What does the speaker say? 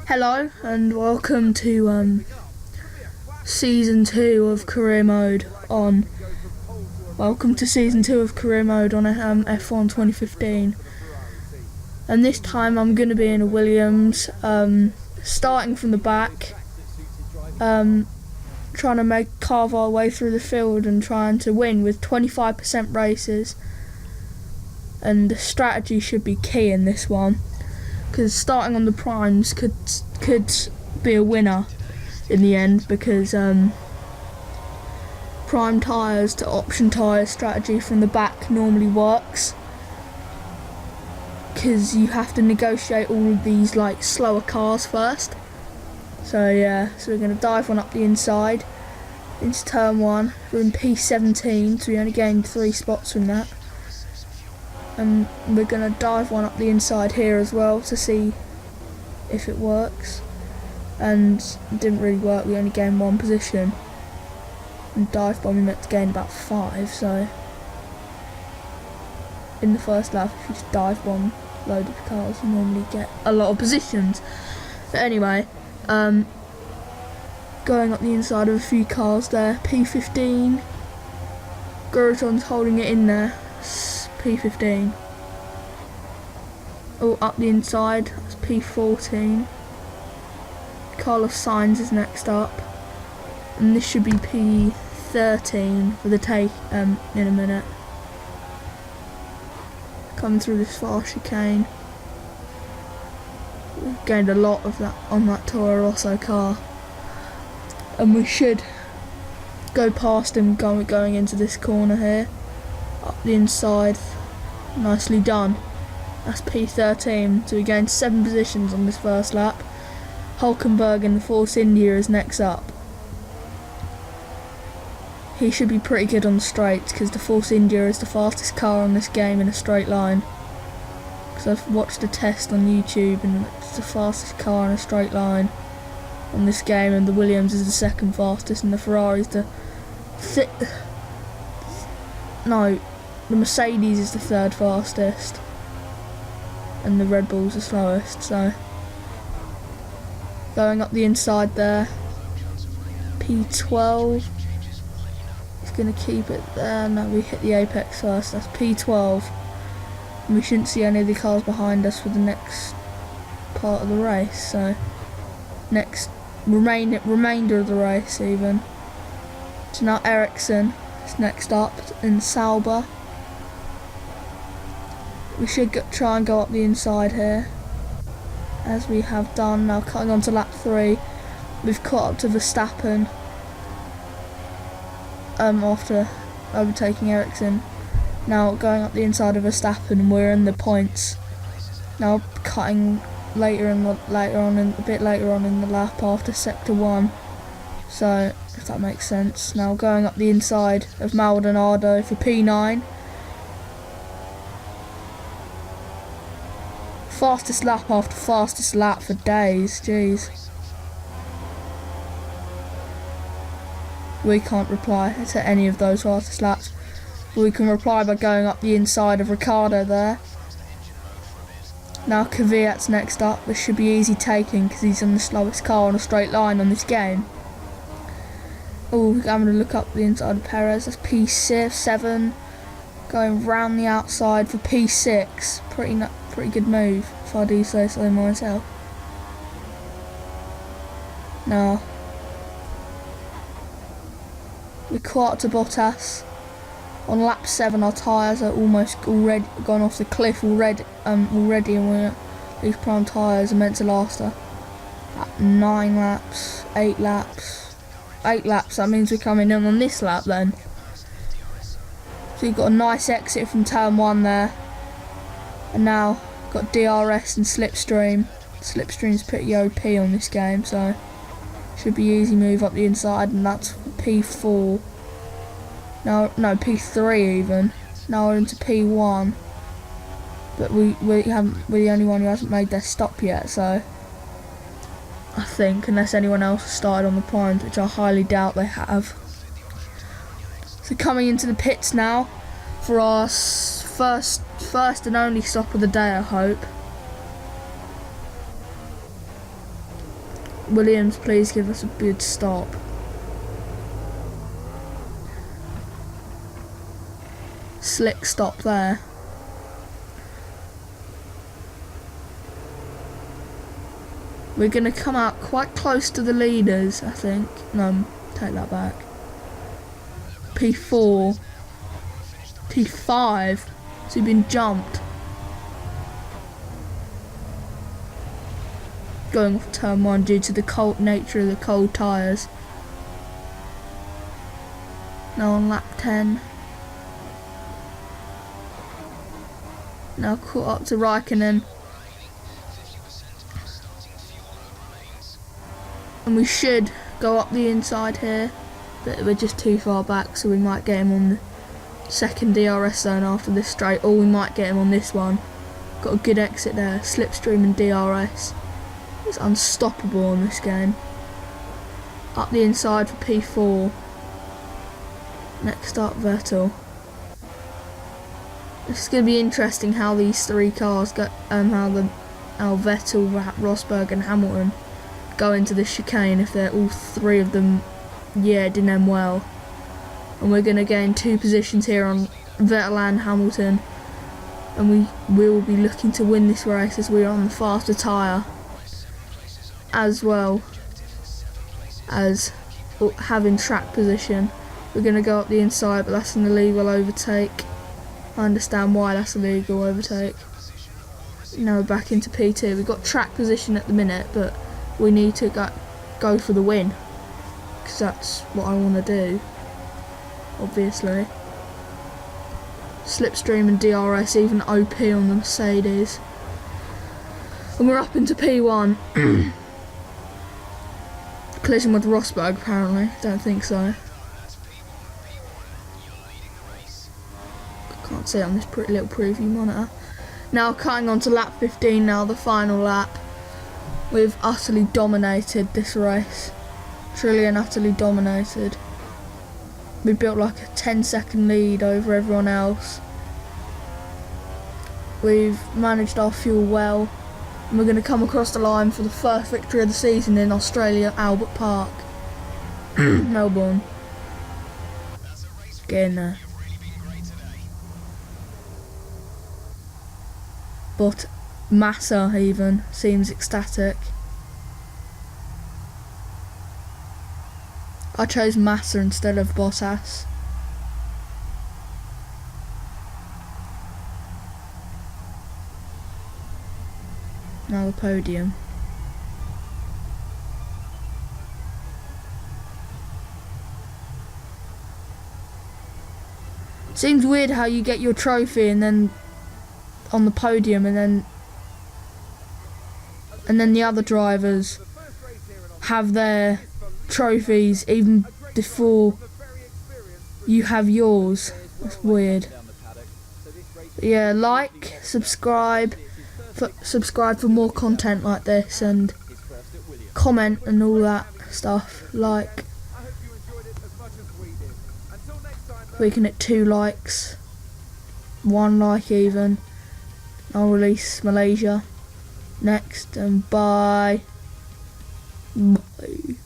Hello and welcome to season 2 of career mode on. Welcome to season 2 of career mode on F1 2015. And this time I'm going to be in a Williams, starting from the back, trying to carve our way through the field and trying to win with 25% races. And the strategy should be key in this one, because starting on the primes could be a winner in the end, because prime tyres to option tyre strategy from the back normally works, because you have to negotiate all of these like slower cars first. So yeah, so we're going to dive one up the inside into turn 1. We're in P17, so we only gained 3 spots from that. And we're going to dive one up the inside here as well to see if it works. And it didn't really work, we only gained 1 position. And dive bomb we meant to gain about 5, so in the first lap if you just dive bomb load of cars you normally get a lot of positions. But anyway, going up the inside of a few cars there. P15, Guraton's holding it in there. P15. Oh, up the inside, that's P14. Carlos Sainz is next up, and this should be P13 for the take in a minute. Coming through this fast chicane. We've gained a lot of that on that Toro Rosso car, and we should go past him going into this corner here. Up the inside, nicely done. That's P13, so we gained 7 positions on this first lap. Hulkenberg in the Force India is next up. He should be pretty good on the straights, because the Force India is the fastest car on this game in a straight line. Because I've watched a test on YouTube and it's the fastest car in a straight line on this game, and the Williams is the second fastest and the Ferrari's the Mercedes is the 3rd fastest and the Red Bull's the slowest. So going up the inside there, P12, he's going to keep it there. No, we hit the apex first, that's P12, and we shouldn't see any of the cars behind us for the next part of the race, so next remainder of the race even. So now Ericsson is next up in Sauber. We should try and go up the inside here, as we have done. Now cutting on to lap 3, we've caught up to Verstappen after overtaking Ericsson. Now going up the inside of Verstappen, and we're in the points. Now cutting a bit later on in the lap after sector 1. So if that makes sense. Now going up the inside of Maldonado for P9. Fastest lap after fastest lap for days, jeez. We can't reply to any of those fastest laps. We can reply by going up the inside of Ricciardo there. Now Kvyat's next up. This should be easy taking, because he's on the slowest car on a straight line on this game. Oh, I'm going to look up the inside of Perez. That's P7. Going round the outside for P6. Pretty good move, if I do say so myself. Now we caught up to Bottas. On lap 7 our tyres are almost already gone off the cliff already, and these prime tyres are meant to last at 9 laps, 8 laps. 8 laps, that means we're coming in on this lap then. So you've got a nice exit from turn 1 there. And now got DRS and Slipstream. Slipstream's pretty OP on this game, so should be easy move up the inside, and that's P4. No, P3 even. Now we're into P1. But we're the only one who hasn't made their stop yet, so I think, unless anyone else has started on the primes, which I highly doubt they have. So coming into the pits now for our first and only stop of the day, I hope. Williams, please give us a good stop. Slick stop there. We're going to come out quite close to the leaders, I think. No, take that back. P4. P5. So we've been jumped. Going off turn 1 due to the cold nature of the cold tyres. Now on lap 10. Now caught up to Raikkonen. And we should go up the inside here, but we're just too far back, so we might get him on the second DRS zone after this straight, or we might get him on this one. Got a good exit there, slipstream and DRS. It's unstoppable in this game. Up the inside for P4. Next up, Vettel. It's going to be interesting how these three cars go, how Vettel, Rosberg and Hamilton go into this chicane if they're all three of them didn't end well. And we're going to gain 2 positions here on Vettel and Hamilton, and we will be looking to win this race as we are on the faster tyre, as well as having track position. We're going to go up the inside, but that's an illegal overtake. I understand why that's a legal overtake. Now we're back into P2. We've got track position at the minute, but we need to go for the win, because that's what I want to do, obviously. Slipstream and DRS, even OP on the Mercedes. And we're up into P1. Collision with Rosberg, apparently. Don't think so. Can't see it on this pretty little preview monitor. Now cutting on to lap 15 now, the final lap. We've utterly dominated this race. Truly and utterly dominated. We built like a 10-second lead over everyone else. We've managed our fuel well. And we're going to come across the line for the first victory of the season in Australia, Albert Park. Melbourne. Get in there. But Massa even seems ecstatic. I chose Massa instead of Bottas. Now the podium. Seems weird how you get your trophy and then on the podium, and then the other drivers have their trophies even before you have yours. That's weird. But yeah, like, subscribe for more content like this, and comment and all that stuff. Like, we can hit 2 likes, 1 like even. I'll release Malaysia next, and bye. Bye.